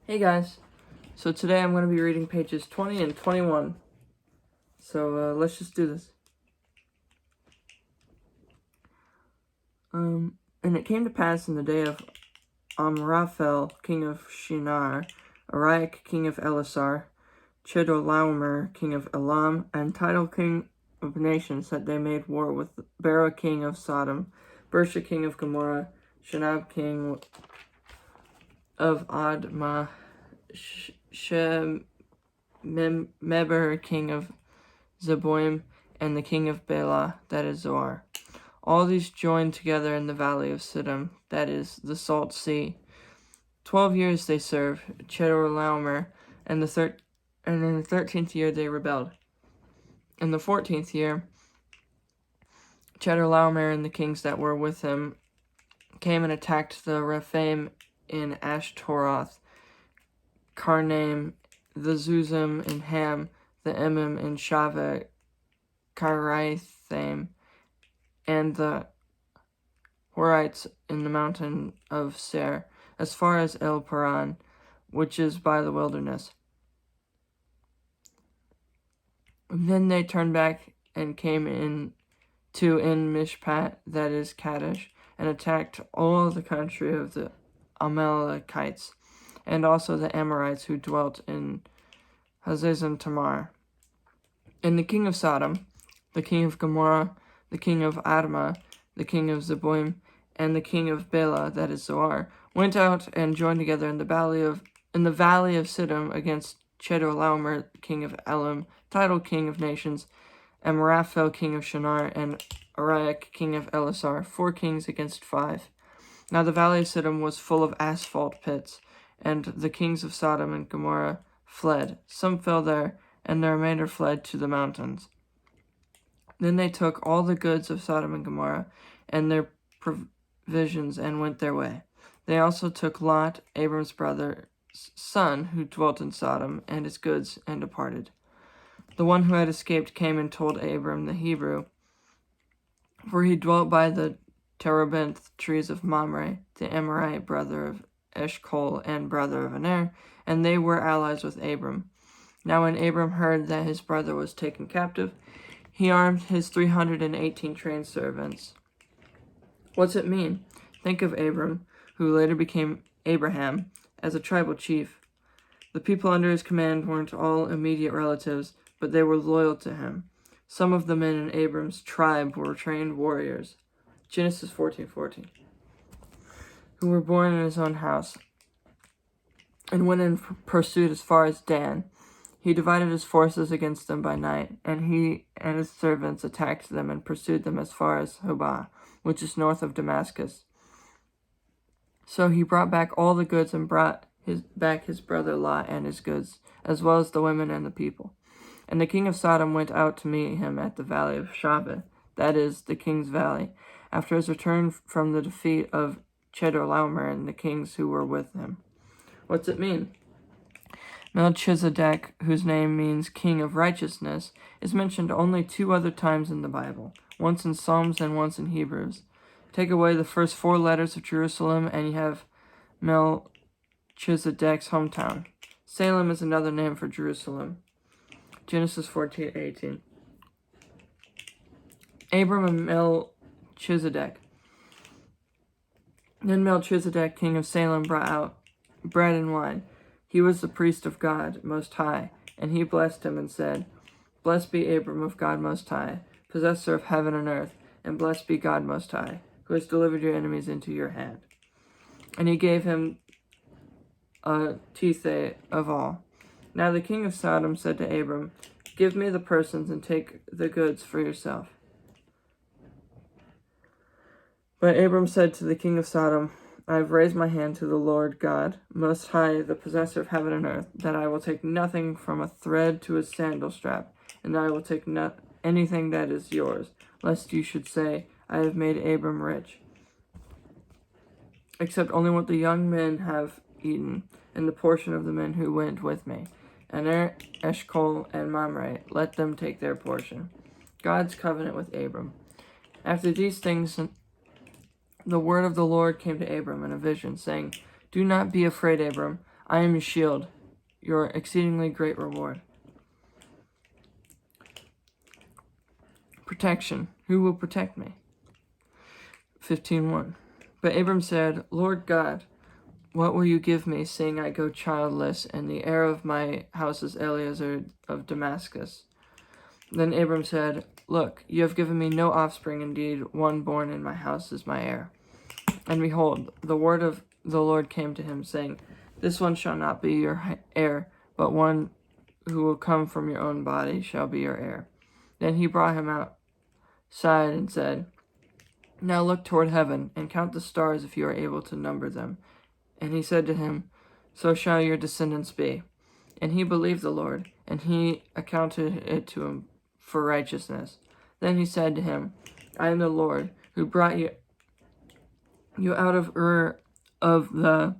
Hey guys, so today I'm going to be reading pages 20 and 21, so let's just do this. And it came to pass in the day of Amraphel, king of Shinar, Ariak, king of Elasar, Chedorlaomer, king of Elam, and Tidal, king of nations, that they made war with Bera, king of Sodom, Bersha, king of Gomorrah, Shinab, king of Admah, Meber, king of Zeboim, and the king of Bela, that is Zoar. All these joined together in the valley of Siddim, that is, the salt sea. 12 years they served Chedorlaomer, and in the 13th year they rebelled. In the 14th year, Chedorlaomer and the kings that were with him came and attacked the Rephaim in Ashtoroth, Karnaim, the Zuzim in Ham, the Emim in Shaveh, Kiriathaim, and the Horites in the mountain of Seir, as far as El Paran, which is by the wilderness. And then they turned back and came in Mishpat, that is Kadesh, and attacked all the country of the Amalekites, and also the Amorites who dwelt in Hazazon Tamar. And the king of Sodom, the king of Gomorrah, the king of Admah, the king of Zeboim, and the king of Bela, that is Zoar, went out and joined together in the valley of Siddim against Chedorlaomer, king of Elam, Tidal, king of nations, Amraphel, king of Shinar, and Ariak, king of Elasar, 4 kings against 5. Now the valley of Siddim was full of asphalt pits, and the kings of Sodom and Gomorrah fled. Some fell there, and the remainder fled to the mountains. Then they took all the goods of Sodom and Gomorrah, and their provisions, and went their way. They also took Lot, Abram's brother's son, who dwelt in Sodom, and his goods, and departed. The one who had escaped came and told Abram the Hebrew, for he dwelt by the terebinth trees of Mamre, the Amorite, brother of Eshcol and brother of Aner, and they were allies with Abram. Now when Abram heard that his brother was taken captive, he armed his 318 trained servants. What's it mean? Think of Abram, who later became Abraham, as a tribal chief. The people under his command weren't all immediate relatives, but they were loyal to him. Some of the men in Abram's tribe were trained warriors, Genesis 14:14, who were born in his own house, and went in pursuit as far as Dan. He divided his forces against them by night, and he and his servants attacked them and pursued them as far as Hobah, which is north of Damascus. So he brought back all the goods and brought back his brother Lot and his goods, as well as the women and the people. And the king of Sodom went out to meet him at the valley of Shaveh, that is, the king's valley, after his return from the defeat of Chedorlaomer and the kings who were with him. What's it mean? Melchizedek, whose name means king of righteousness, is mentioned only 2 other times in the Bible, once in Psalms and once in Hebrews. Take away the first 4 letters of Jerusalem, and you have Melchizedek's hometown. Salem is another name for Jerusalem. Genesis 14:18. Abram and Melchizedek. Then Melchizedek, king of Salem, brought out bread and wine. He was the priest of God Most High, and he blessed him and said, Blessed be Abram of God Most High, possessor of heaven and earth, and blessed be God Most High, who has delivered your enemies into your hand. And he gave him a tithe of all. Now the king of Sodom said to Abram, Give me the persons and take the goods for yourself. But Abram said to the king of Sodom, I have raised my hand to the Lord God, Most High, the possessor of heaven and earth, that I will take nothing from a thread to a sandal strap, and that I will take anything that is yours, lest you should say, I have made Abram rich, except only what the young men have eaten, and the portion of the men who went with me. And Eshcol and Mamre, let them take their portion. God's covenant with Abram. After these things, the word of the Lord came to Abram in a vision, saying, Do not be afraid, Abram. I am your shield, your exceedingly great reward. Protection. Who will protect me? 15:1. But Abram said, Lord God, what will you give me, seeing I go childless, and the heir of my house is Eliezer of Damascus? Then Abram said, Look, you have given me no offspring, indeed, one born in my house is my heir. And behold, the word of the Lord came to him, saying, This one shall not be your heir, but one who will come from your own body shall be your heir. Then he brought him outside and said, Now look toward heaven, and count the stars if you are able to number them. And he said to him, So shall your descendants be. And he believed the Lord, and he accounted it to him for righteousness. Then he said to him, I am the Lord, who brought you out of Ur of the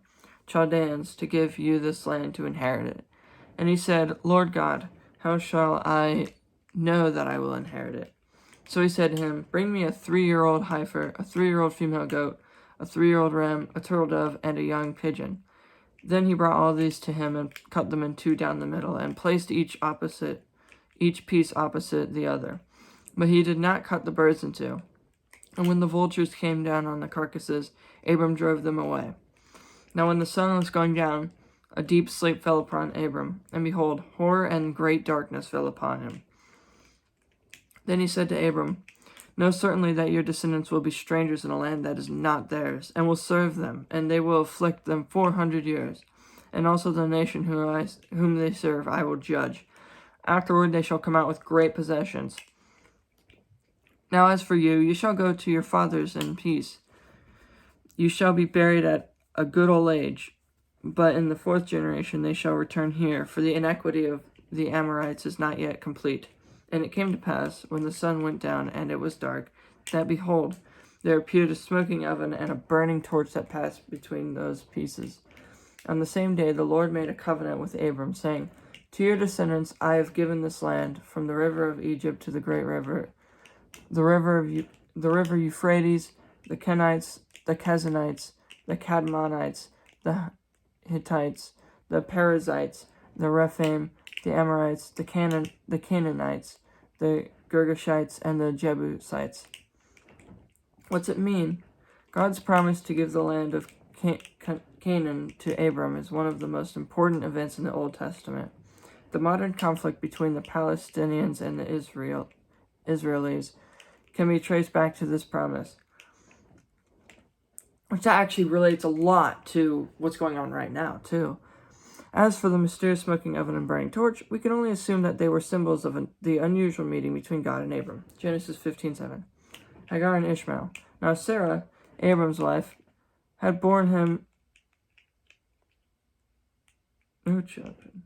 Chaldeans to give you this land to inherit it. And he said, Lord God, how shall I know that I will inherit it? So he said to him, Bring me a 3-year-old heifer, a 3-year-old female goat, a 3-year-old ram, a turtle dove, and a young pigeon. Then he brought all these to him and cut them in two down the middle, and placed each piece opposite the other. But he did not cut the birds in two. And when the vultures came down on the carcasses, Abram drove them away. Now when the sun was going down, a deep sleep fell upon Abram, and behold, horror and great darkness fell upon him. Then he said to Abram, Know certainly that your descendants will be strangers in a land that is not theirs, and will serve them, and they will afflict them 400 years. And also the nation whom they serve I will judge. Afterward they shall come out with great possessions. Now as for you, you shall go to your fathers in peace. You shall be buried at a good old age, but in the 4th generation they shall return here, for the iniquity of the Amorites is not yet complete. And it came to pass, when the sun went down and it was dark, that behold, there appeared a smoking oven and a burning torch that passed between those pieces. On the same day the Lord made a covenant with Abram, saying, To your descendants I have given this land, from the river of Egypt to the great river, the river Euphrates, the Kenites, the Kezanites, the Cadmonites, the Hittites, the Perizzites, the Rephaim, the Amorites, the Canaanites, the Girgashites, and the Jebusites. What's it mean? God's promise to give the land of Canaan to Abram is one of the most important events in the Old Testament. The modern conflict between the Palestinians and the Israelis can be traced back to this promise, which actually relates a lot to what's going on right now, too. As for the mysterious smoking oven and burning torch, we can only assume that they were symbols of the unusual meeting between God and Abram. Genesis 15:7. Hagar and Ishmael. Now Sarah, Abram's wife, had borne him no children.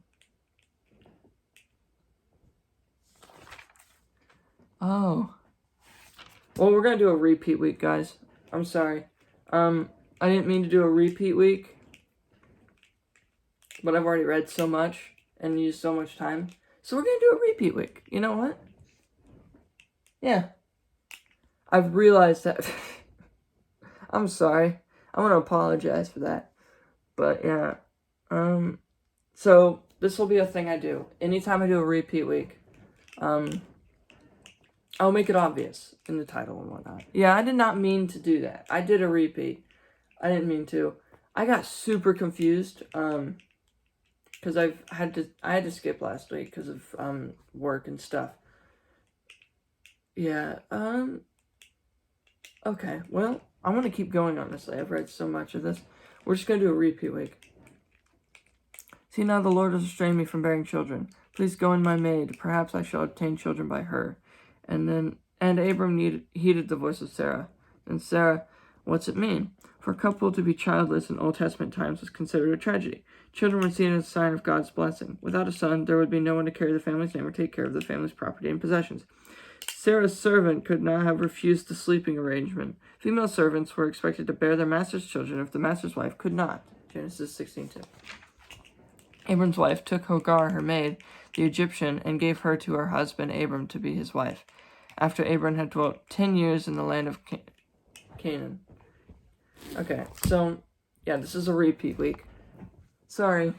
Oh. Well, we're going to do a repeat week, guys. I'm sorry. I didn't mean to do a repeat week, but I've already read so much and used so much time. So we're going to do a repeat week. You know what? Yeah. I've realized that. I'm sorry. I want to apologize for that. But yeah. So this will be a thing I do. Anytime I do a repeat week, I'll make it obvious in the title and whatnot. Yeah, I did not mean to do that. I did a repeat. I didn't mean to. I got super confused. Because I had to skip last week because of work and stuff. Yeah. Okay. Well, I want to keep going. Honestly, I've read so much of this. We're just gonna do a repeat week. See, now the Lord has restrained me from bearing children. Please go in my maid. Perhaps I shall obtain children by her. And Abram heeded the voice of Sarah. And Sarah, what's it mean? For a couple to be childless in Old Testament times was considered a tragedy. Children were seen as a sign of God's blessing. Without a son, there would be no one to carry the family's name or take care of the family's property and possessions. Sarah's servant could not have refused the sleeping arrangement. Female servants were expected to bear their master's children if the master's wife could not. Genesis 16:2. Abram's wife took Hagar, her maid, the Egyptian, and gave her to her husband Abram to be his wife, after Abram had dwelt 10 years in the land of Canaan. Okay, so, yeah, this is a repeat week. Sorry.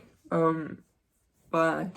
Bye.